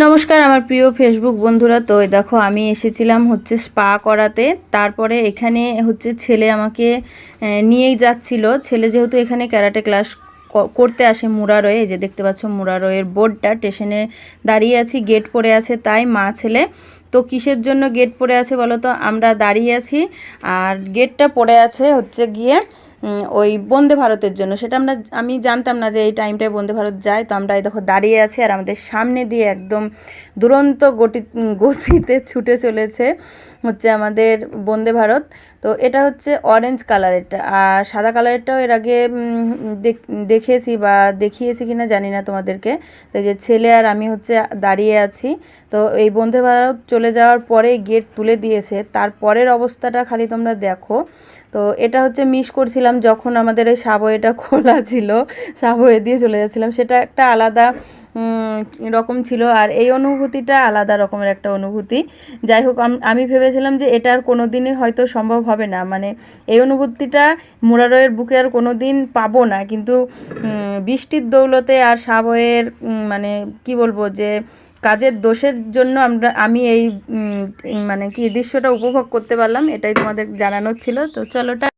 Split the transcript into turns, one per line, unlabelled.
নমস্কার আমার প্রিয় ফেসবুক বন্ধুরা। তো এই দেখো আমি এসেছিলাম হচ্ছে স্পা করাতে। তারপরে এখানে হচ্ছে ছেলে আমাকে নিয়েই যাচ্ছিল। ছেলে যেহেতু এখানে ক্যারাটে ক্লাস করতে আসে মুরারয়ে, এই যে দেখতে পাচ্ছ মুরারয়ের বোর্ডটা, স্টেশনে দাঁড়িয়ে আছি, গেট পড়ে আছে, তাই মা ছেলে। তো কিসের জন্য গেট পড়ে আছে বলো তো? আমরা দাঁড়িয়ে আছি আর গেটটা পড়ে আছে হচ্ছে গিয়ে ওই বন্দে ভারতের জন্য। সেটা আমি জানতাম না যে এই টাইমটায় বন্দে ভারত যায়। তো আমরা এই দেখো দাঁড়িয়ে আছি আর আমাদের সামনে দিয়ে একদম দুরন্ত গতিতে ছুটে চলেছে হচ্ছে আমাদের বন্দে ভারত। তো এটা হচ্ছে অরেঞ্জ কালারেরটা, আর সাদা কালারেরটাও এর আগে দেখেছি বা দেখিয়েছি কিনা জানি না তোমাদেরকে। তো যে ছেলে আর আমি হচ্ছে দাঁড়িয়ে আছি। তো এই বন্দে ভারত চলে যাওয়ার পরে গেট তুলে দিয়েছে, তারপরের অবস্থাটা খালি তোমরা দেখো। তো এটা হচ্ছে মিস করছিলাম যখন আমাদের এই সাবওয়েটা খোলা ছিল, সাবওয়ে দিয়ে চলে যাচ্ছিলাম, সেটা একটা আলাদা রকম ছিল। আর এই অনুভূতিটা আলাদা রকমের একটা অনুভূতি। যাই হোক, আমি ভেবেছিলাম যে এটা আর কোনো দিনই হয়তো সম্ভব হবে না, মানে এই অনুভূতিটা মুরারয়ের বুকে আর কোনো দিন পাবো না। কিন্তু বৃষ্টির দৌলতে আর সাবওয়ের মানে কি বলবো, যে কাজের দোষের জন্য আমি এই মানে কি দৃশ্যটা উপভোগ করতে পারলাম, এটাই তোমাদের জানানোর ছিল। তো চলো।